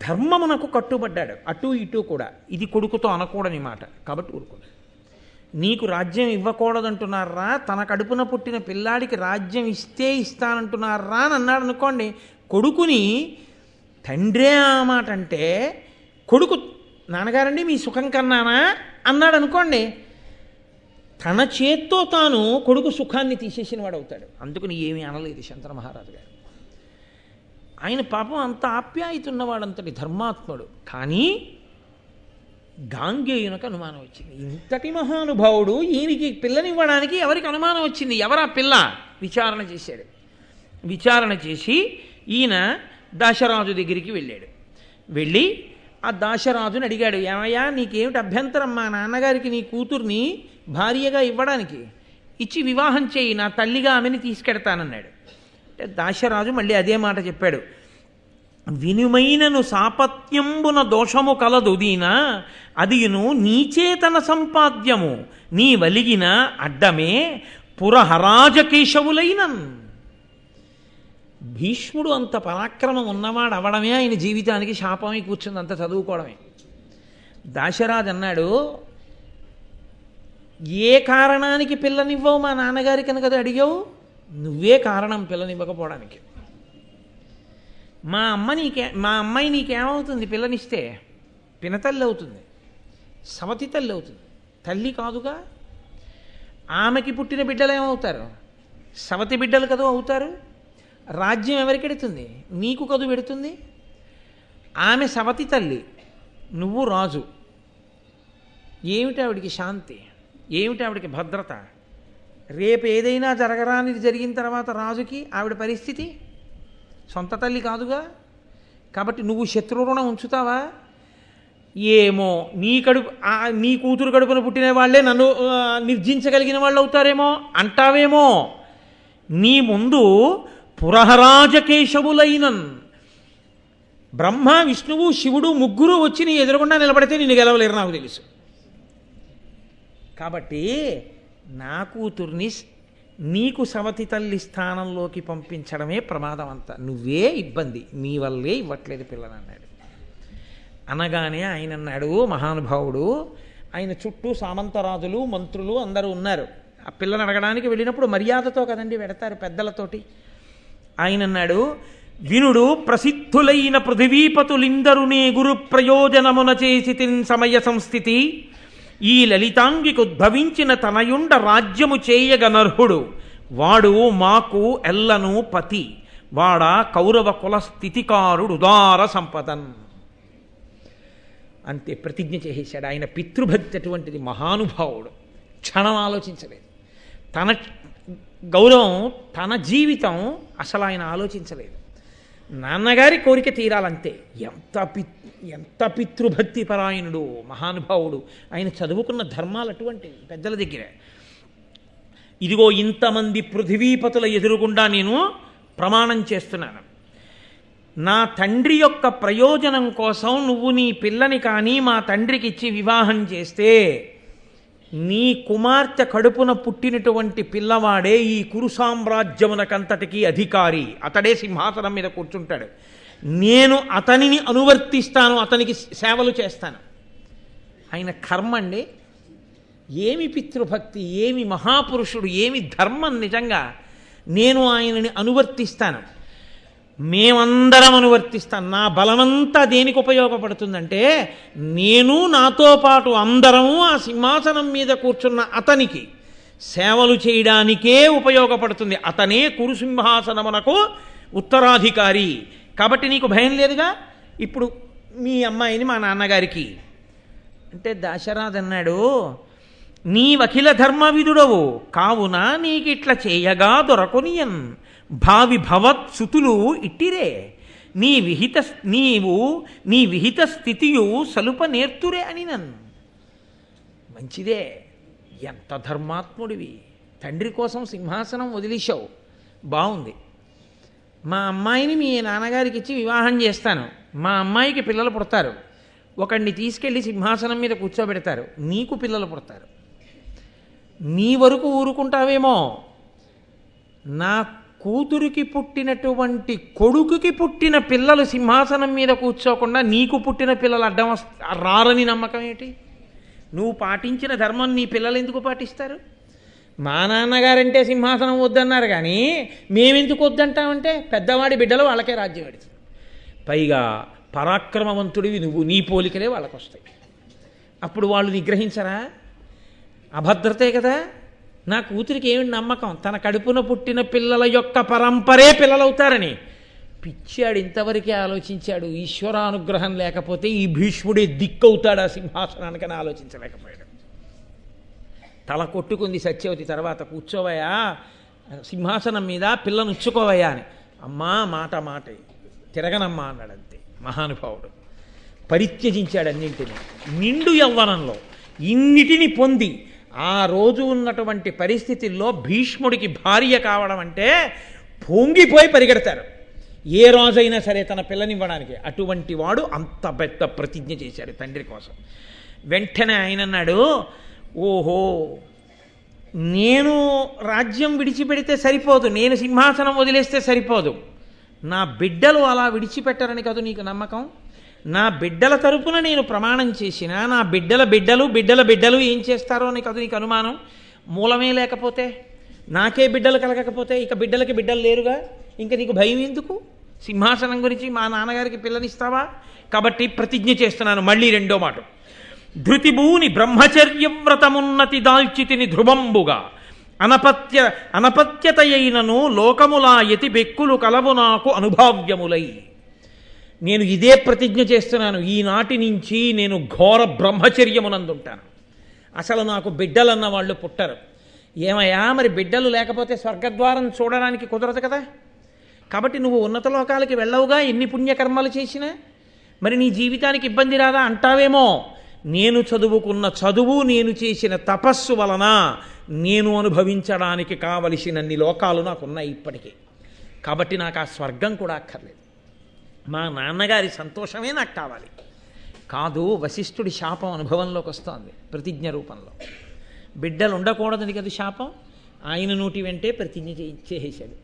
ధర్మమునకు కట్టుబడ్డాడు, అటు ఇటు కూడా. ఇది కొడుకుతో అనకూడని మాట కాబట్టి ఊరుకున్నాడు. నీకు రాజ్యం ఇవ్వకూడదంటున్నారా, తన కడుపున పుట్టిన పిల్లాడికి రాజ్యం ఇస్తే ఇస్తానంటున్నారా అని అన్నాడు అనుకోండి. కొడుకుని తండ్రే ఆ మాట అంటే, కొడుకు నాన్నగారండి మీ సుఖం కన్నానా అన్నాడు అనుకోండి, తన చేత్తో తాను కొడుకు సుఖాన్ని తీసేసిన వాడు అవుతాడు. అందుకని ఏమీ అనలేదు శంతన మహారాజు గారు. ఆయన పాపం అంత ఆప్యాయత ఉన్నవాడంతటి ధర్మాత్ముడు. కానీ గాంగేయునకు అనుమానం వచ్చింది. ఇంతటి మహానుభావుడు ఈయనకి పిల్లనివ్వడానికి ఎవరికి అనుమానం వచ్చింది? ఎవరా పిల్ల? విచారణ చేశాడు. విచారణ చేసి ఈయన దాశరాజు దగ్గరికి వెళ్ళాడు. వెళ్ళి ఆ దాశరాజుని అడిగాడు, ఏమయ్యా నీకేమిటి అభ్యంతరం మా నాన్నగారికి నీ కూతుర్ని భార్యగా ఇవ్వడానికి? ఇచ్చి వివాహం చేయి, నా తల్లిగా ఆమెని తీసుకెడతానన్నాడు. అంటే దాశరాజు మళ్ళీ అదే మాట చెప్పాడు, వినుమైనను సాపత్యంబున దోషము కలదు దీన అదియును నీచేతన సంపాద్యము నీ వలిగిన అడ్డమే పురహరాజకేశవులైనన్. భీష్ముడు అంత పరాక్రమం ఉన్నవాడు అవడమే ఆయన జీవితానికి శాపమై కూర్చుంది, అంత చదువుకోవడమే. దాశరాజు అన్నాడు, ఏ కారణానికి పిల్లనివ్వవు మా నాన్నగారి కనుక అడిగావు? నువ్వే కారణం పిల్లనివ్వకపోవడానికి. మా అమ్మాయి నీకేమవుతుంది పిల్లనిస్తే? పినతల్లి అవుతుంది, సవతి తల్లి అవుతుంది, తల్లి కాదుగా. ఆమెకి పుట్టిన బిడ్డలు ఏమవుతారు? సవతి బిడ్డలు కదూ అవుతారు. రాజ్యం ఎవరికి పెడుతుంది? నీకు కదు పెడుతుంది. ఆమె సవతి తల్లి, నువ్వు రాజు. ఏమిటి ఆవిడికి శాంతి? ఏమిటి ఆవిడికి భద్రత? రేపు ఏదైనా జరగరానిది జరిగిన తర్వాత రాజుకి ఆవిడ పరిస్థితి? సొంత తల్లి కాదుగా. కాబట్టి నువ్వు శత్రురుణం ఉంచుతావా? ఏమో నీ కూతురు కడుపున పుట్టిన వాళ్ళే నన్ను నిర్జించగలిగిన వాళ్ళు అవుతారేమో అంటావేమో. నీ ముందు పురహరాజకేశవులైనన్ బ్రహ్మ, విష్ణువు, శివుడు ముగ్గురు వచ్చి నీ ఎదురుగుండా నిలబడితే నిన్ను గెలవలేరు నాకు తెలుసు. కాబట్టి నా కూతుర్ని నీకు సవతి తల్లి స్థానంలోకి పంపించడమే ప్రమాదం అంతా. నువ్వే ఇబ్బంది, నీ వల్లే ఇవ్వట్లేదు పిల్లనన్నాడు. అనగానే ఆయన అన్నాడు, మహానుభావుడు, ఆయన చుట్టూ సామంతరాజులు, మంత్రులు అందరూ ఉన్నారు. ఆ పిల్లని అడగడానికి వెళ్ళినప్పుడు మర్యాదతో కదండి వెడతారు, పెద్దలతోటి. ఆయన అన్నాడు, వినుడు ప్రసిద్ధులైన పృథివీపతులిందరునే గురు ప్రయోజనమున చేసి తిన్ సమయ సంస్థితి ఈ లలితాంగికి ఉద్భవించిన తనయుండ రాజ్యము చేయగనర్హుడు వాడు మాకు ఎల్లను పతి వాడా కౌరవ కుల స్థితికారుడు ఉదార సంపదన్. అంతే, ప్రతిజ్ఞ చేసేశాడు. ఆయన పితృభక్తి అటువంటిది, మహానుభావుడు. క్షణం ఆలోచించలేదు. తన గౌరవం, తన జీవితం అసలు ఆయన ఆలోచించలేదు. నాన్నగారి కోరిక తీరాలంతే. ఎంత పితృభక్తి పరాయణుడు మహానుభావుడు. ఆయన చదువుకున్న ధర్మాలు అటువంటివి పెద్దల దగ్గర. ఇదిగో ఇంతమంది పృథివీపతుల ఎదురుగుండా నేను ప్రమాణం చేస్తున్నాను, నా తండ్రి యొక్క ప్రయోజనం కోసం నువ్వు నీ పిల్లని కానీ మా తండ్రికి ఇచ్చి వివాహం చేస్తే నీ కుమార్తె కడుపున పుట్టినటువంటి పిల్లవాడే ఈ కురు సామ్రాజ్యమునకంతటికీ అధికారి, అతడే సింహాసనం మీద కూర్చుంటాడు. నేను అతనిని అనువర్తిస్తాను, అతనికి సేవలు చేస్తాను. ఆయన కర్మ అండి. ఏమి పితృభక్తి, ఏమి మహాపురుషుడు, ఏమి ధర్మం నిజంగా. నేను ఆయనని అనువర్తిస్తాను, మేమందరం అనువర్తిస్తాను. నా బలమంతా దేనికి ఉపయోగపడుతుందంటే నేను నాతో పాటు అందరము ఆ సింహాసనం మీద కూర్చున్న అతనికి సేవలు చేయడానికే ఉపయోగపడుతుంది. అతనే కురు సింహాసనమునకు ఉత్తరాధికారి. కాబట్టి నీకు భయం లేదుగా ఇప్పుడు మీ అమ్మాయిని మా నాన్నగారికి అంటే. దాశరాజు అన్నాడు, నీ వకిల ధర్మవిదుడవు కావున నీకిట్లా చేయగా దొరకొనియన్ భావి భవత్సుతులు ఇట్టిరే నీవు నీ విహిత స్థితియు సలుప నేర్తురే అని నన్ను. మంచిదే, ఎంత ధర్మాత్ముడివి. తండ్రి కోసం సింహాసనం వదిలేశావు, బాగుంది. మా అమ్మాయిని మీ నాన్నగారికి ఇచ్చి వివాహం చేస్తాను, మా అమ్మాయికి పిల్లలు పుడతారు, ఒకడిని తీసుకెళ్ళి సింహాసనం మీద కూర్చోబెడతారు, నీకు పిల్లలు పుడతారు. నీ వరకు ఊరుకుంటావేమో, నా కూతురికి పుట్టినటువంటి కొడుకుకి పుట్టిన పిల్లలు సింహాసనం మీద కూర్చోకుండా నీకు పుట్టిన పిల్లలు అడ్డం రారని నమ్మకం ఏంటి? నువ్వు పాటించిన ధర్మం నీ పిల్లలు ఎందుకు పాటిస్తారు? మా నాన్నగారంటే సింహాసనం వద్దన్నారు కానీ మేమెందుకు వద్దంటామంటే పెద్దవాడి బిడ్డలు వాళ్ళకే రాజ్యం పెడుతుంది. పైగా పరాక్రమవంతుడివి నువ్వు, నీ పోలికలే వాళ్ళకు వస్తాయి. అప్పుడు వాళ్ళు నిగ్రహించరా? అభద్రతే కదా. నా కూతురికి ఏమిటి నమ్మకం? తన కడుపున పుట్టిన పిల్లల యొక్క పరంపరే పిల్లలవుతారని. పిచ్చాడు, ఇంతవరకే ఆలోచించాడు. ఈశ్వరానుగ్రహం లేకపోతే ఈ భీష్ముడే దిక్కవుతాడు ఆ సింహాసనానికని ఆలోచించలేకపోయాడు. తల కొట్టుకుంది సత్యవతి. తర్వాత కూర్చోవయ్యా సింహాసనం మీద, పిల్లను ఉచ్చుకోవయ్యా అని. అమ్మా మాట తిరగనమ్మా అన్నాడు. అంతే, మహానుభావుడు పరిత్యజించాడు అన్నింటినీ. నిండు యవ్వనంలో ఇన్నిటిని పొంది ఆ రోజు ఉన్నటువంటి పరిస్థితుల్లో భీష్ముడికి భార్య కావడం అంటే పొంగిపోయి పరిగెడతారు. ఏ రోజైనా సరే తన పిల్లనివ్వడానికి. అటువంటి వాడు అంత పెద్ద ప్రతిజ్ఞ చేశాడు తండ్రి కోసం. వెంటనే ఆయన అన్నాడు, ఓహో, నేను రాజ్యం విడిచిపెడితే సరిపోదు, నేను సింహాసనం వదిలేస్తే సరిపోదు, నా బిడ్డలు అలా విడిచిపెట్టరని కాదు నీకు నమ్మకం? నా బిడ్డల తరపున నేను ప్రమాణం చేసినా నా బిడ్డల బిడ్డలు బిడ్డల బిడ్డలు ఏం చేస్తారో అని కాదు నీకు అనుమానం? మూలమే లేకపోతే, నాకే బిడ్డలు కలగకపోతే ఇక బిడ్డలకి బిడ్డలు లేరుగా, ఇంకా నీకు భయం ఎందుకు? సింహాసనం గురించి మా నాన్నగారికి పిల్లనిస్తావా? కాబట్టి ప్రతిజ్ఞ చేస్తున్నాను. మళ్ళీ రెండో మాట, ధృతిభూని బ్రహ్మచర్యవ్రతమున్నతి దాల్చితిని ధ్రువంబుగా అనపత్యతయైనను లోకములా యతి బెక్కులు కలవు నాకు అనుభావ్యములై. నేను ఇదే ప్రతిజ్ఞ చేస్తున్నాను, ఈనాటి నుంచి నేను ఘోర బ్రహ్మచర్యమునందుంటాను. అసలు నాకు బిడ్డలన్న వాళ్ళు పుట్టరు. ఏమయ్యా, మరి బిడ్డలు లేకపోతే స్వర్గద్వారం చూడడానికి కుదరదు కదా. కాబట్టి నువ్వు ఉన్నత లోకాలకి వెళ్ళవుగా ఎన్ని పుణ్యకర్మలు చేసినా. మరి నీ జీవితానికి ఇబ్బంది రాదా అంటావేమో. నేను చదువుకున్న చదువు, నేను చేసిన తపస్సు వలన నేను అనుభవించడానికి కావలసినన్ని లోకాలు నాకున్నాయి ఇప్పటికీ. కాబట్టి నాకు ఆ స్వర్గం కూడా అక్కర్లేదు. మా నాన్నగారి సంతోషమే నాకు కావాలి. కాదు, వశిష్ఠుడి శాపం అనుభవంలోకి వస్తోంది ప్రతిజ్ఞ రూపంలో. బిడ్డలు ఉండకూడదని కదా శాపం. ఆయన నోటి వెంటే ప్రతిజ్ఞ చేసేశాడు.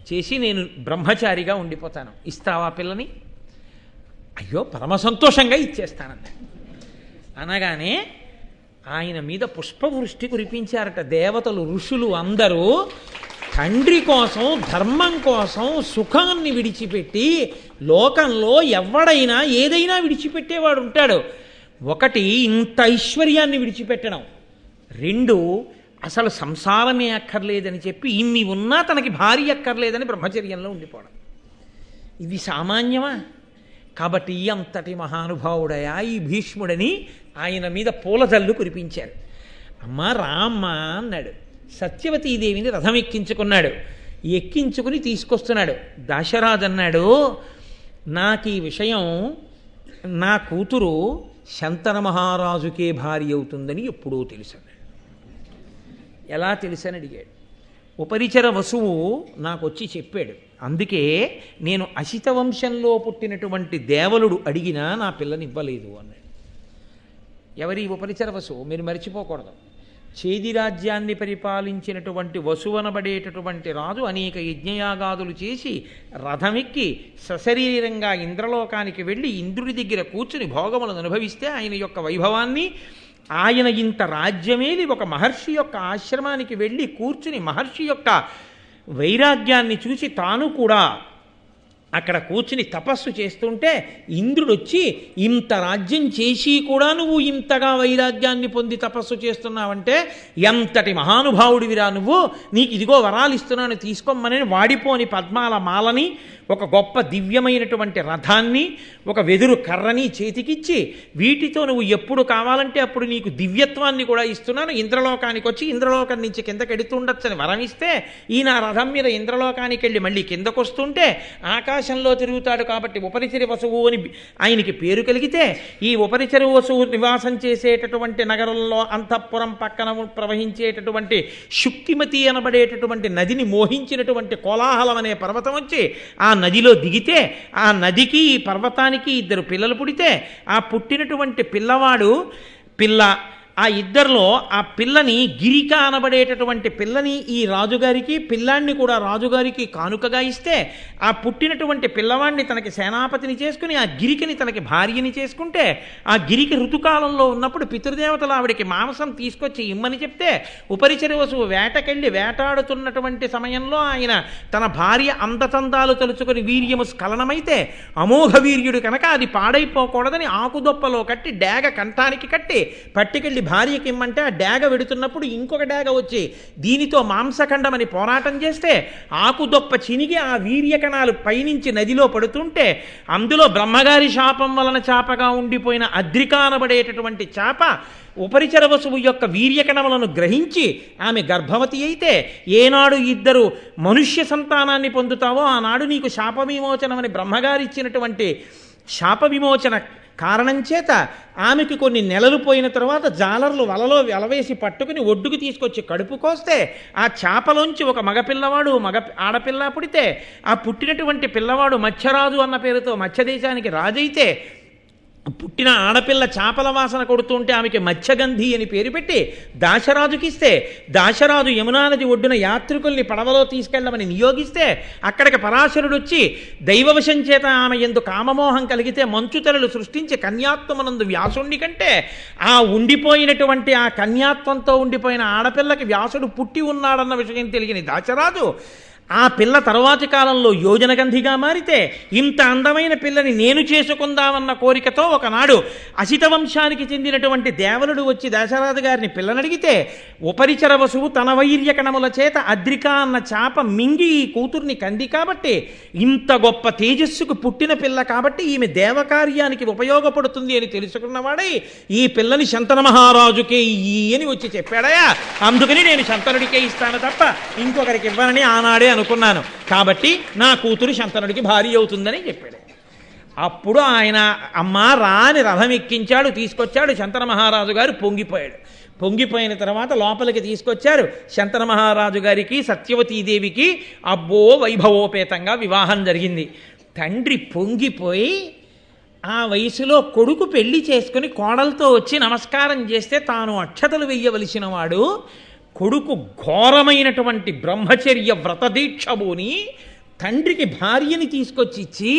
చేసి నేను బ్రహ్మచారిగా ఉండిపోతాను, ఇస్తావా పిల్లని? అయ్యో, పరమ సంతోషంగా ఇచ్చేస్తానన్న. అనగానే ఆయన మీద పుష్పవృష్టి కురిపించారట దేవతలు, ఋషులు అందరూ. తండ్రి కోసం, ధర్మం కోసం సుఖాన్ని విడిచిపెట్టి లోకంలో ఎవడైనా ఏదైనా విడిచిపెట్టేవాడు ఉంటాడు. ఒకటి, ఇంత ఐశ్వర్యాన్ని విడిచిపెట్టడం. రెండు, అసలు సంసారమే అక్కర్లేదని చెప్పి ఇన్ని ఉన్నా తనకి భార్య అక్కర్లేదని బ్రహ్మచర్యంలో ఉండిపోవడం. ఇది సామాన్యమా? కాబట్టి అంతటి మహానుభావుడయా ఈ భీష్ముడని ఆయన మీద పూలజల్లు కురిపించారు. అమ్మ రామ్మ అన్నాడు. సత్యవతీదేవిని రథం ఎక్కించుకున్నాడు. ఎక్కించుకుని తీసుకొస్తున్నాడు. దాశరాజు అన్నాడు, నాకు ఈ విషయం నా కూతురు శంతన మహారాజుకే భార్య అవుతుందని ఎప్పుడూ తెలుసు. ఎలా తెలుసని అడిగాడు. ఉపరిచర వసువు నాకు వచ్చి చెప్పాడు. అందుకే నేను అసిత వంశంలో పుట్టినటువంటి దేవలుడు అడిగినా నా పిల్లనివ్వలేదు అన్నాడు. ఎవరి ఉపరిచర వసువు? మీరు మరిచిపోకూడదు. చేది రాజ్యాన్ని పరిపాలించినటువంటి వసువనబడేటటువంటి రాజు అనేక యజ్ఞయాగాదులు చేసి రథమెక్కి సశరీరంగా ఇంద్రలోకానికి వెళ్ళి ఇంద్రుడి దగ్గర కూర్చుని భోగములను అనుభవిస్తే ఆయన యొక్క వైభవాన్ని, ఆయన ఇంత రాజ్యమేది ఒక మహర్షి యొక్క ఆశ్రమానికి వెళ్ళి కూర్చుని మహర్షి యొక్క వైరాగ్యాన్ని చూసి తాను కూడా అక్కడ కూర్చుని తపస్సు చేస్తుంటే ఇంద్రుడు వచ్చి, ఇంత రాజ్యం చేసి కూడా నువ్వు ఇంతగా వైరాగ్యాన్ని పొంది తపస్సు చేస్తున్నావంటే ఎంతటి మహానుభావుడివిరా నువ్వు, నీకు ఇదిగో వరాలు ఇస్తున్నాను తీసుకోమని వాడిపోని పద్మాల మాలని, ఒక గొప్ప దివ్యమైనటువంటి రథాన్ని, ఒక వెదురు కర్రని చేతికిచ్చి, వీటితో నువ్వు ఎప్పుడు కావాలంటే అప్పుడు నీకు దివ్యత్వాన్ని కూడా ఇస్తున్నాను, ఇంద్రలోకానికి వచ్చి ఇంద్రలోకం నుంచి కిందకి ఎడుతుండొచ్చని వరం ఇస్తే, ఈయన రథం మీద ఇంద్రలోకానికి వెళ్ళి మళ్ళీ కిందకు వస్తుంటే ఆకాశంలో తిరుగుతాడు కాబట్టి ఉపరిచరి వసువు అని ఆయనకి పేరు కలిగితే, ఈ ఉపరిచరి వసువు నివాసం చేసేటటువంటి నగరంలో అంతఃపురం పక్కన ప్రవహించేటటువంటి శుక్తిమతి అనబడేటటువంటి నదిని మోహించినటువంటి కోలాహలం అనే పర్వతం వచ్చి ఆ నదిలో దిగితే, ఆ నదికి ఈ పర్వతానికి ఇద్దరు పిల్లలు పుడితే, ఆ పుట్టినటువంటి పిల్లవాడు పిల్ల, ఆ ఇద్దరిలో ఆ పిల్లని గిరిక అనబడేటటువంటి పిల్లని ఈ రాజుగారికి, పిల్లాన్ని కూడా రాజుగారికి కానుకగా ఇస్తే, ఆ పుట్టినటువంటి పిల్లవాడిని తనకి సేనాపతిని చేసుకుని ఆ గిరికని తనకి భార్యని చేసుకుంటే, ఆ గిరికి ఋతుకాలంలో ఉన్నప్పుడు పితృదేవతలు ఆవిడికి మాంసం తీసుకొచ్చి ఇమ్మని చెప్తే, ఉపరిచరి వసువు వేటకెళ్ళి వేటాడుతున్నటువంటి సమయంలో ఆయన తన భార్య అందతందాలు తలుచుకొని వీర్యము స్ఖలనమైతే అమోఘ వీర్యుడు కనుక అది పాడైపోకూడదని ఆకుదొప్పలో కట్టి డేగ కంఠానికి కట్టి పట్టుకెళ్ళి భార్యకి ఇమ్మంటే ఆ డేగ వెడుతున్నప్పుడు ఇంకొక డేగ వచ్చి దీనితో మాంసఖండమని పోరాటం చేస్తే ఆకుదొప్ప చినిగి ఆ వీర్యకణాలు పైనుంచి నదిలో పడుతుంటే, అందులో బ్రహ్మగారి శాపం వలన చాపగా ఉండిపోయిన అద్రిక అనబడేటటువంటి చాప ఉపరిచర వసువు యొక్క వీర్యకణములను గ్రహించి ఆమె గర్భవతి అయితే, ఏనాడు ఇద్దరు మనుష్య సంతానాన్ని పొందుతావో ఆనాడు నీకు శాప విమోచనమని బ్రహ్మగారు ఇచ్చినటువంటి శాప విమోచన కారణం చేత ఆమెకి కొన్ని నెలలు పోయిన తర్వాత జాలర్లు వలలో వెలవేసి పట్టుకుని ఒడ్డుకు తీసుకొచ్చి కడుపు కోస్తే ఆ చేపలోంచి ఒక మగపిల్లవాడు ఆడపిల్ల పుడితే ఆ పుట్టినటువంటి పిల్లవాడు మత్స్యరాజు అన్న పేరుతో మత్స్యదేశానికి రాజైతే పుట్టిన ఆడపిల్ల చేపల వాసన కొడుతుంటే ఆమెకి మత్స్యగంధి అని పేరు పెట్టి దాశరాజుకిస్తే దాశరాజు యమునా నది ఒడ్డున యాత్రికుల్ని పడవలో తీసుకెళ్లమని నియోగిస్తే అక్కడికి పరాశరుడు వచ్చి దైవవశం చేత ఆమె యందు కామమోహం కలిగితే మంచుతెరలు సృష్టించి కన్యాత్వమునందు వ్యాసుణ్ణి కంటే ఆ ఉండిపోయినటువంటి ఆ కన్యాత్వంతో ఉండిపోయిన ఆడపిల్లకి వ్యాసుడు పుట్టి ఉన్నాడన్న విషయం తెలియని దాశరాజు ఆ పిల్ల తరువాతి కాలంలో యోజనగంధిగా మారితే ఇంత అందమైన పిల్లని నేను చేసుకుందామన్న కోరికతో ఒకనాడు అసిత వంశానికి చెందినటువంటి దేవలుడు వచ్చి దశరథ గారిని పిల్లనడిగితే ఉపరిచర వసువు తన వైర్య కణముల చేత అద్రిక అన్న చాప మింగి ఈ కూతుర్ని కంది కాబట్టి ఇంత గొప్ప తేజస్సుకు పుట్టిన పిల్ల కాబట్టి ఈమె దేవకార్యానికి ఉపయోగపడుతుంది అని తెలుసుకున్నవాడై ఈ పిల్లని శంతన మహారాజుకే ఇయ్యి అని వచ్చి చెప్పాడయా. అందుకని నేను శంతనుడికే ఇస్తాను తప్ప ఇంకొకరికి ఇవ్వనని ఆనాడే అనుకున్నాను. కాబట్టి నా కూతురు శంతనుడికి భార్య అవుతుందని చెప్పాడు. అప్పుడు ఆయన అమ్మ రాని రథం ఎక్కించాడు, తీసుకొచ్చాడు. శంతన మహారాజు గారు పొంగిపోయాడు. పొంగిపోయిన తర్వాత లోపలికి తీసుకొచ్చారు. శంతన మహారాజు గారికి సత్యవతీదేవికి అబ్బో వైభవోపేతంగా వివాహం జరిగింది. తండ్రి పొంగిపోయి ఆ వయసులో కొడుకు పెళ్లి చేసుకుని కోడలతో వచ్చి నమస్కారం చేస్తే తాను అక్షతలు వెయ్యవలసిన వాడు కొడుకు ఘోరమైనటువంటి బ్రహ్మచర్య వ్రతదీక్షబోని తండ్రికి భార్యని తీసుకొచ్చి ఇచ్చి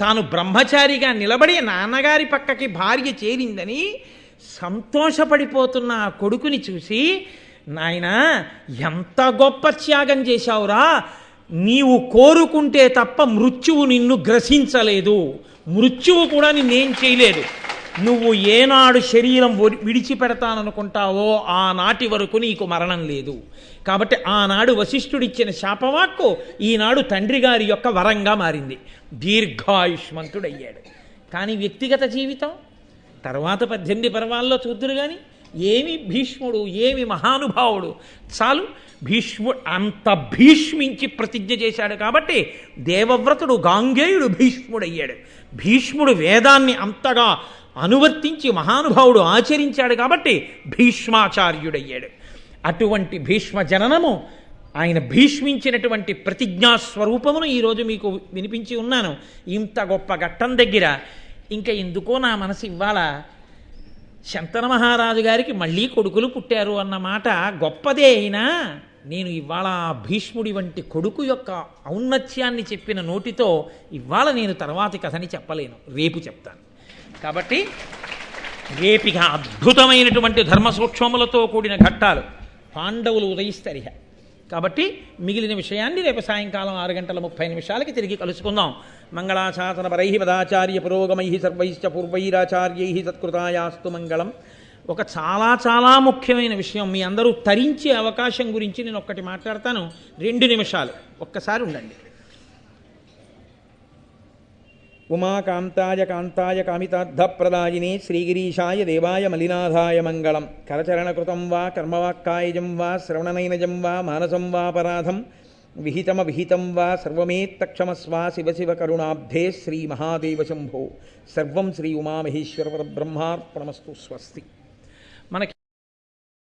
తాను బ్రహ్మచారిగా నిలబడి నాన్నగారి పక్కకి భార్య చేరిందని సంతోషపడిపోతున్న ఆ కొడుకుని చూసి, నాయనా ఎంత గొప్ప త్యాగం చేశావురా, నీవు కోరుకుంటే తప్ప మృత్యువు నిన్ను గ్రసించలేదు, మృత్యువు కూడా నిన్నేం చేయలేదు, నువ్వు ఏనాడు శరీరం విడిచిపెడతాననుకుంటావో ఆనాటి వరకు నీకు మరణం లేదు. కాబట్టి ఆనాడు వశిష్ఠుడిచ్చిన శాపవాక్కు ఈనాడు తండ్రి గారి యొక్క వరంగా మారింది. దీర్ఘాయుష్మంతుడయ్యాడు. కానీ వ్యక్తిగత జీవితం తర్వాత 18 పర్వాల్లో చూద్దురు. కానీ ఏమి భీష్ముడు, ఏమి మహానుభావుడు. చాలు, భీష్ముడు అంత భీష్మించి ప్రతిజ్ఞ చేశాడు కాబట్టి దేవవ్రతుడు గాంగేయుడు భీష్ముడయ్యాడు. భీష్ముడు వేదాన్ని అంతగా అనువర్తించి మహానుభావుడు ఆచరించాడు కాబట్టి భీష్మాచార్యుడయ్యాడు. అటువంటి భీష్మ జననము, ఆయన భీష్మించినటువంటి ప్రతిజ్ఞాస్వరూపమును ఈరోజు మీకు వినిపించి ఉన్నాను. ఇంత గొప్ప ఘట్టం దగ్గర ఇంకా ఎందుకో నా మనసు ఇవాళ శంతన మహారాజు గారికి మళ్ళీ కొడుకులు పుట్టారు అన్నమాట గొప్పదే అయినా నేను ఇవాళ భీష్ముడి వంటి కొడుకు యొక్క ఔన్నత్యాన్ని చెప్పిన నోటితో ఇవాళ నేను తర్వాతి కథని చెప్పలేను, రేపు చెప్తాను. కాబట్టి రేపిక అద్భుతమైనటువంటి ధర్మ సూక్ష్మములతో కూడిన ఘట్టాలు పాండవులు ఉదయిస్తరిహ. కాబట్టి మిగిలిన విషయాన్ని రేపు సాయంకాలం 6:30 తిరిగి కలుసుకుందాం. మంగళాశాసన పరై పదాచార్య పురోగమై సర్వైశ్చ పూర్వైరాచార్యై సత్కృతాయాస్తు మంగళం. ఒక చాలా చాలా ముఖ్యమైన విషయం మీ అందరూ తరించే అవకాశం గురించి నేను ఒక్కటి మాట్లాడతాను. 2 నిమిషాలు ఒక్కసారి ఉండండి. ఉమాకాంతాయ కాంతాయ కామితార్థప్రదాయినే శ్రీగిరీశాయ దేవాయ మలినాథాయ మంగళం. కరచరణకృతం వా కర్మవాక్కాయజం వా శ్రవణనైనజం వా మానసం వాపరాధం విహితం వా సర్వమేత్తక్షమస్వ శివ శివ కరుణాబ్ధే శ్రీ మహాదేవ శంభో. సర్వం శ్రీ ఉమామహేశ్వర పరబ్రహ్మార్పణమస్తు. స్వస్తి.